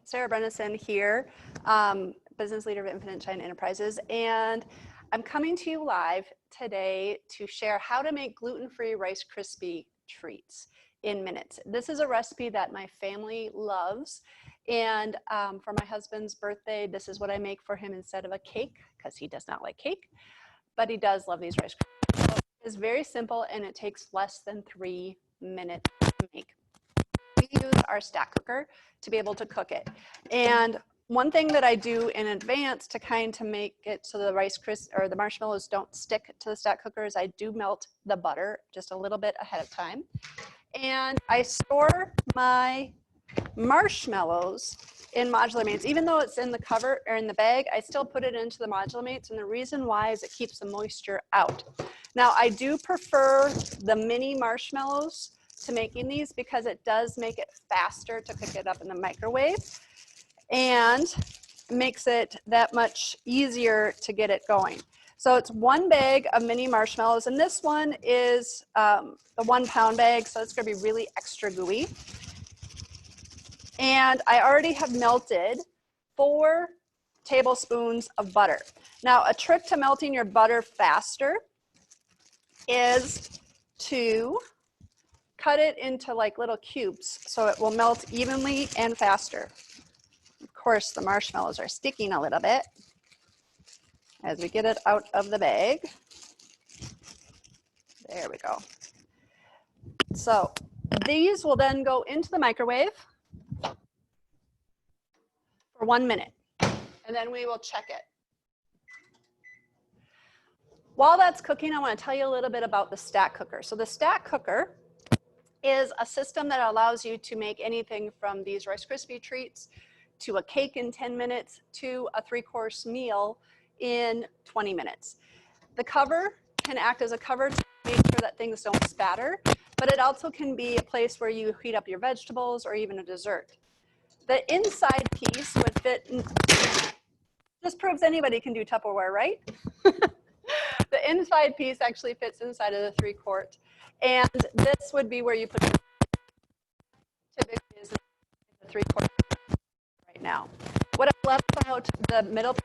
Sarah Brennison here, business leader of Infinite Shine Enterprises, and I'm coming to you live today to share how to make gluten-free Rice Krispie treats in minutes. This is a recipe that my family loves, and for my husband's birthday, this is what I make for him instead of a cake, because he does not like cake, but he does love these Rice Krispies. So it's very simple, and it takes less than 3 minutes to make. We use our stack cooker to be able to cook it. And one thing that I do in advance to kind of make it so the the marshmallows don't stick to the stack cooker is I do melt the butter just a little bit ahead of time. And I store my marshmallows in modular mates. Even though it's in the cover or in the bag, I still put it into the modular mates. And the reason why is it keeps the moisture out. Now, I do prefer the mini marshmallows to making these because it does make it faster to cook it up in the microwave and makes it that much easier to get it going. So it's 1 bag of mini marshmallows, and this one is the 1 pound bag, so it's going to be really extra gooey. And I already have melted 4 tablespoons of butter. Now, a trick to melting your butter faster is to cut it into like little cubes so it will melt evenly and faster. Of course, the marshmallows are sticking a little bit as we get it out of the bag. There we go. So these will then go into the microwave for 1 minute, and then we will check it. While that's cooking, I want to tell you a little bit about the stack cooker. So the stack cooker is a system that allows you to make anything from these Rice Krispie treats to a cake in 10 minutes to a 3-course meal in 20 minutes. The cover can act as a cover to make sure that things don't spatter, but it also can be a place where you heat up your vegetables or even a dessert. The inside piece would fit in. This proves anybody can do Tupperware, right? The inside piece actually fits inside of the 3-quart. And this would be where you put it. Typically is the 3-quart right now. What I love about the middle,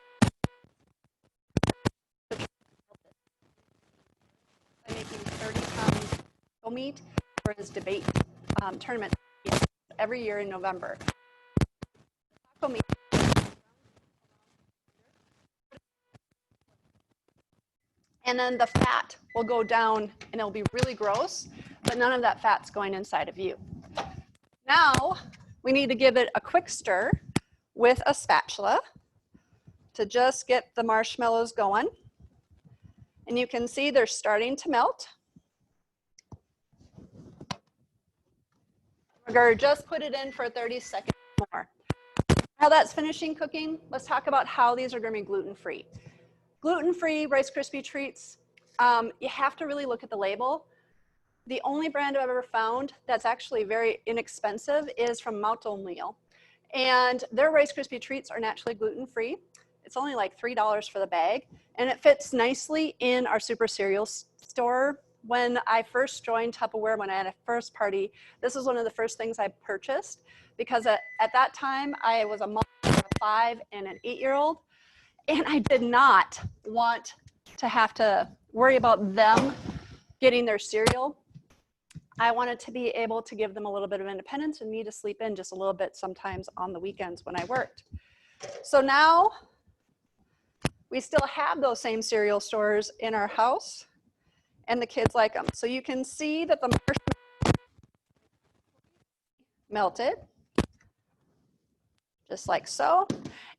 I'm making 30 pounds of meat for his debate tournament every year in November. Taco meat. And then the fat will go down and it'll be really gross, but none of that fat's going inside of you. Now, we need to give it a quick stir with a spatula to just get the marshmallows going. And you can see they're starting to melt. We're going to just put it in for 30 seconds more. Now that's finishing cooking, let's talk about how these are going to be gluten-free. Gluten-free Rice Krispie treats, you have to really look at the label. The only brand I've ever found that's actually very inexpensive is from Meal. And their Rice Krispie treats are naturally gluten-free. It's only like $3 for the bag, and it fits nicely in our super cereal store. When I first joined Tupperware, when I had a first party, this was one of the first things I purchased because at that time I was a mom of a 5 and an 8-year-old. And I did not want to have to worry about them getting their cereal. I wanted to be able to give them a little bit of independence and me to sleep in just a little bit sometimes on the weekends when I worked. So now we still have those same cereal stores in our house and the kids like them. So you can see that the marshmallows melted. Just like so.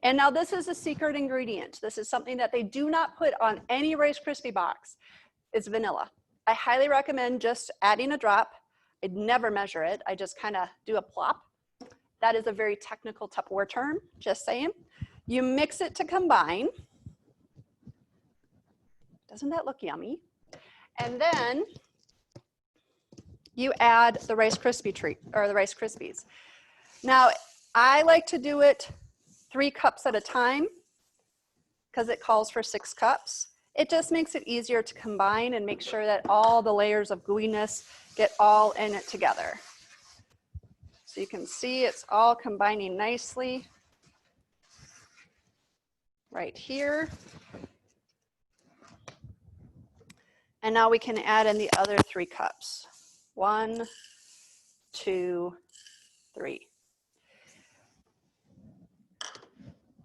And now this is a secret ingredient. This is something that they do not put on any Rice Krispie box. It's vanilla. I highly recommend just adding a drop. I'd never measure it. I just kind of do a plop. That is a very technical Tupperware term, just saying. You mix it to combine. Doesn't that look yummy? And then you add the Rice Krispie treat, or the Rice Krispies. Now, I like to do it 3 cups at a time because it calls for 6 cups. It just makes it easier to combine and make sure that all the layers of gooiness get all in it together. So you can see it's all combining nicely right here. And now we can add in the other 3 cups. 1, 2, 3.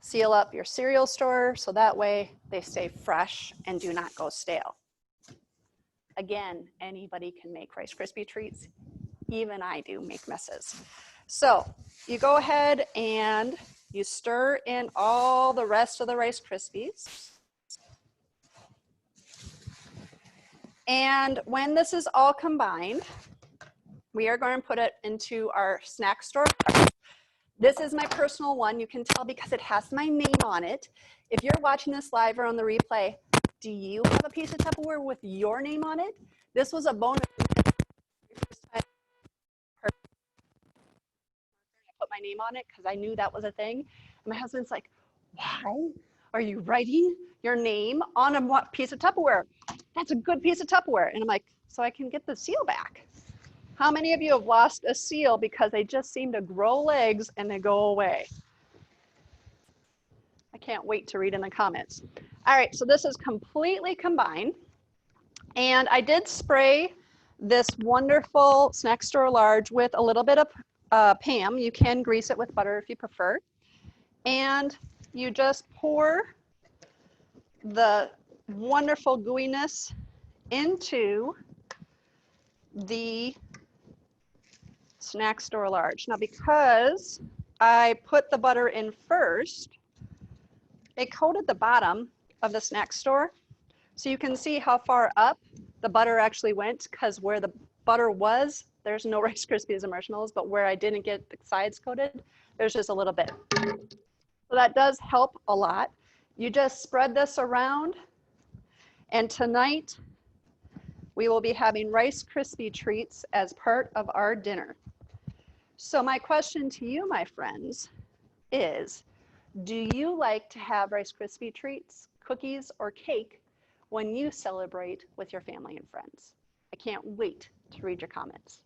Seal up your cereal store so that way they stay fresh and do not go stale. Again, anybody can make Rice Krispie treats. Even I do make messes. So you go ahead and you stir in all the rest of the Rice Krispies. And when this is all combined, we are going to put it into our snack store. This is my personal one. You can tell because it has my name on it. If you're watching this live or on the replay, do you have a piece of Tupperware with your name on it? This was a bonus. I put my name on it because I knew that was a thing. And my husband's like, why are you writing your name on a piece of Tupperware? That's a good piece of Tupperware. And I'm like, so I can get the seal back. How many of you have lost a seal because they just seem to grow legs and they go away? I can't wait to read in the comments. All right, so this is completely combined. And I did spray this wonderful Snack Store Large with a little bit of Pam. You can grease it with butter if you prefer. And you just pour the wonderful gooiness into the Snack Store Large. Now, because I put the butter in first, it coated the bottom of the snack store. So you can see how far up the butter actually went, because where the butter was, there's no Rice Krispies and marshmallows, but where I didn't get the sides coated, there's just a little bit. So that does help a lot. You just spread this around, and tonight we will be having Rice Krispie treats as part of our dinner. So my question to you, my friends, is, do you like to have Rice Krispie treats, cookies, or cake when you celebrate with your family and friends? I can't wait to read your comments.